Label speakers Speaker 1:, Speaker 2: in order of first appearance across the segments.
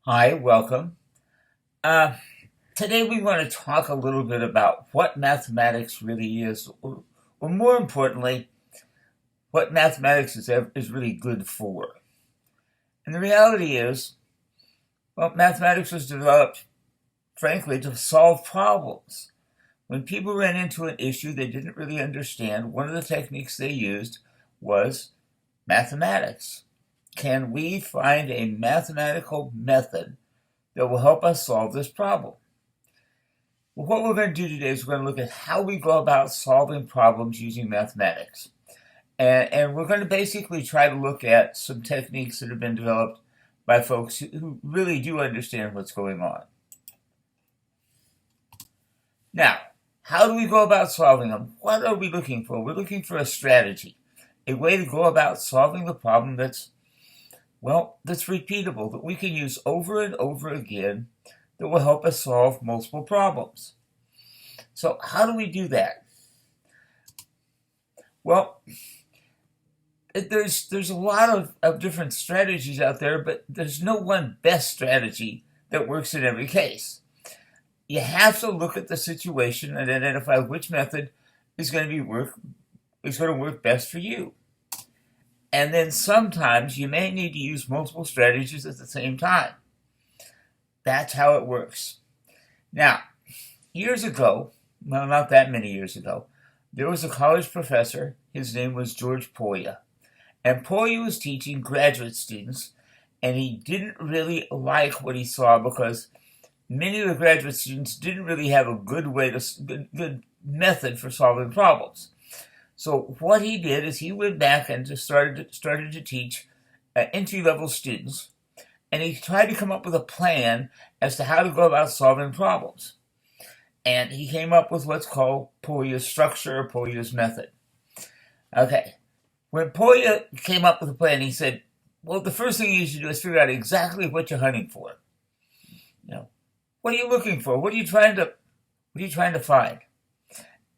Speaker 1: Hi, welcome. Uh, Today we want to talk a little bit about what mathematics really is, or more importantly, what mathematics is really good for. And the reality is, well, mathematics was developed, frankly, to solve problems. When people ran into an issue they didn't really understand, one of the techniques they used was mathematics. Can we find a mathematical method that will help us solve this problem? Well, what we're going to do today is we're going to look at how we go about solving problems using mathematics. And we're going to basically try to look at some techniques that have been developed by folks who really do understand what's going on. Now, how do we go about solving them? What are we looking for? We're looking for a strategy, a way to go about solving the problem that's repeatable, that we can use over and over again, that will help us solve multiple problems. So how do we do that? Well, there's a lot of different strategies out there, but there's no one best strategy that works in every case. You have to look at the situation and identify which method is going to work best for you. And then sometimes you may need to use multiple strategies at the same time. That's how it works. Now, years ago, well, not that many years ago, there was a college professor. His name was George Polya. And Polya was teaching graduate students, and he didn't really like what he saw because many of the graduate students didn't really have a good method for solving problems. So what he did is he went back and just started to teach entry-level students, and he tried to come up with a plan as to how to go about solving problems. And he came up with what's called Polya's structure or Polya's method. Okay, when Polya came up with a plan, he said, well, the first thing you should do is figure out exactly what you're hunting for. What are you looking for? What are you trying to find?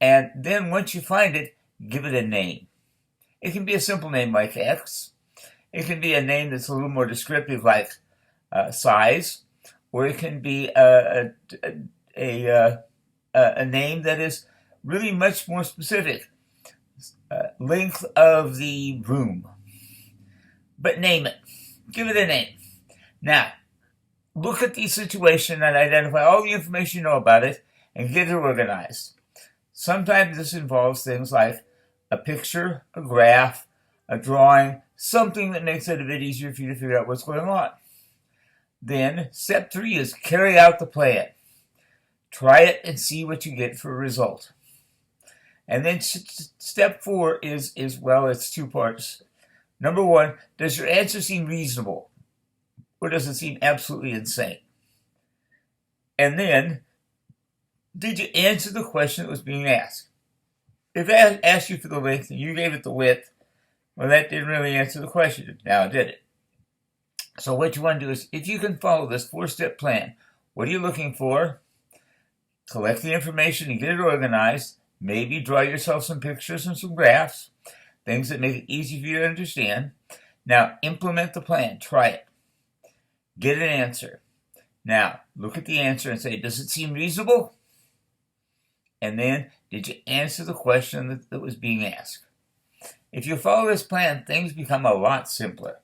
Speaker 1: And then once you find it, give it a name. It can be a simple name like X. It can be a name that's a little more descriptive like size, or it can be a name that is really much more specific. Length of the room. But name it. Give it a name. Now, look at the situation and identify all the information you know about it and get it organized. Sometimes this involves things like a picture, a graph, a drawing, something that makes it a bit easier for you to figure out what's going on. Then, step 3 is carry out the plan. Try it and see what you get for a result. And then step 4 is it's 2 parts. Number 1, does your answer seem reasonable? Or does it seem absolutely insane? And then, did you answer the question that was being asked? If I asked you for the length and you gave it the width, well, that didn't really answer the question. Now, did it? So what you want to do is, if you can follow this 4-step plan, what are you looking for? Collect the information and get it organized. Maybe draw yourself some pictures and some graphs, things that make it easy for you to understand. Now, implement the plan. Try it. Get an answer. Now, look at the answer and say, does it seem reasonable? And then, did you answer the question that was being asked? If you follow this plan, things become a lot simpler.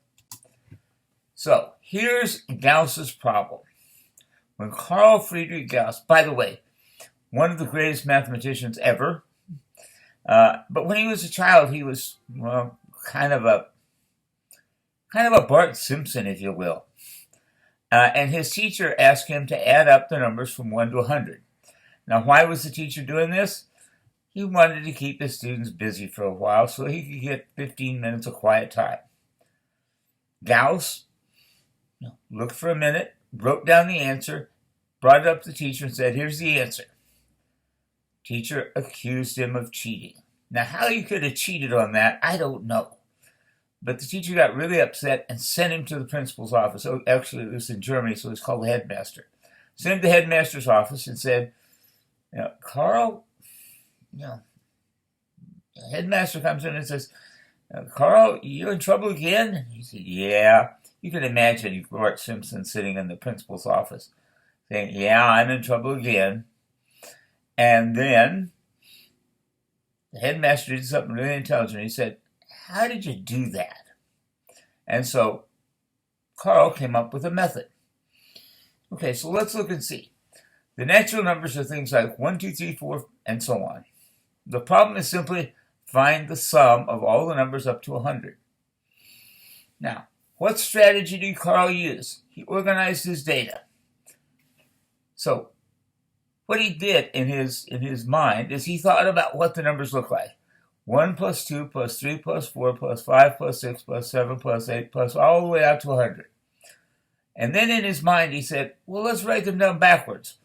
Speaker 1: So, here's Gauss's problem. When Carl Friedrich Gauss, by the way, one of the greatest mathematicians ever, but when he was a child, he was, kind of a Bart Simpson, if you will. And his teacher asked him to add up the numbers from 1 to 100. Now, why was the teacher doing this? He wanted to keep his students busy for a while so he could get 15 minutes of quiet time. Gauss looked for a minute, wrote down the answer, brought it up to the teacher and said, here's the answer. Teacher accused him of cheating. Now, how he could have cheated on that, I don't know. But the teacher got really upset and sent him to the principal's office. Oh, actually, it was in Germany, so it was called the headmaster. Sent him to the headmaster's office and said, Carl, the headmaster comes in and says, Carl, you in trouble again? He said, yeah. You can imagine Bart Simpson sitting in the principal's office saying, yeah, I'm in trouble again. And then the headmaster did something really intelligent. He said, how did you do that? And so Carl came up with a method. Okay, so let's look and see. The natural numbers are things like 1, 2, 3, 4, and so on. The problem is simply find the sum of all the numbers up to 100. Now, what strategy did Carl use? He organized his data. So, what he did in his mind is he thought about what the numbers look like. 1 plus 2 plus 3 plus 4 plus 5 plus 6 plus 7 plus 8 plus all the way out to 100. And then in his mind he said, well, let's write them down backwards.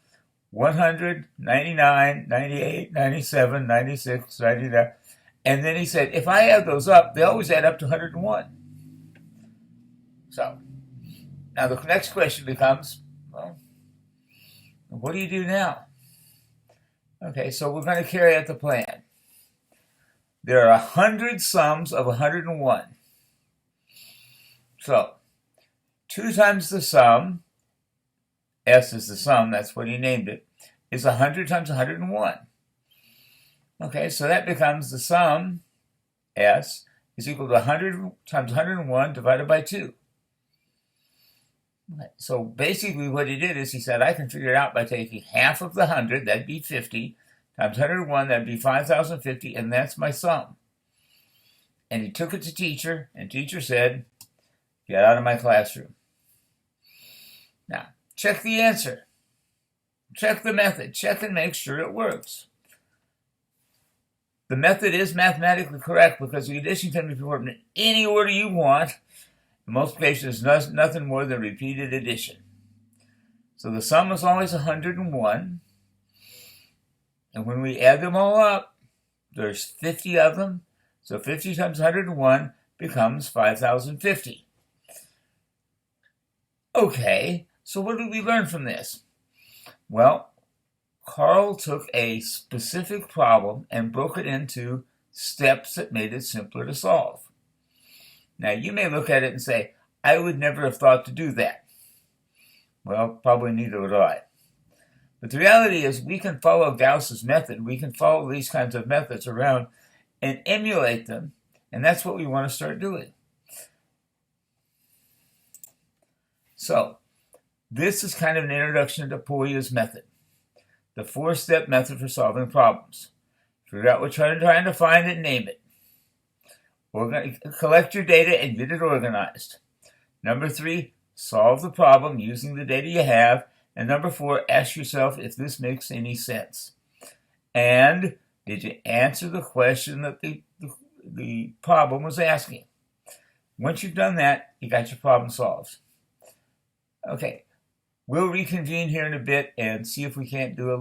Speaker 1: 100, 99, 98, 97, 96, 99. And then he said, if I add those up, they always add up to 101. So, now the next question becomes, well, what do you do now? Okay, so we're going to carry out the plan. There are 100 sums of 101. So, 2 times the sum, S is the sum, that's what he named it, is 100 times 101. Okay, so that becomes the sum, S, is equal to 100 times 101 divided by 2. So basically what he did is he said, I can figure it out by taking half of the 100, that'd be 50, times 101, that'd be 5,050, and that's my sum. And he took it to teacher, and teacher said, get out of my classroom. Now, check the answer. Check the method. Check and make sure it works. The method is mathematically correct because the addition can be performed in any order you want. Multiplication is nothing more than repeated addition. So the sum is always 101. And when we add them all up, there's 50 of them. So 50 times 101 becomes 5,050. Okay, so what did we learn from this? Well, Carl took a specific problem and broke it into steps that made it simpler to solve. Now, you may look at it and say, I would never have thought to do that. Well, probably neither would I. But the reality is we can follow Gauss's method. We can follow these kinds of methods around and emulate them. And that's what we want to start doing. So, this is kind of an introduction to Polya's method. The 4-step method for solving problems. Figure out what you're trying to find and name it. Collect your data and get it organized. Number 3, solve the problem using the data you have. And number 4, ask yourself if this makes any sense. And did you answer the question that the problem was asking? Once you've done that, you got your problem solved. Okay, we'll reconvene here in a bit and see if we can't do a little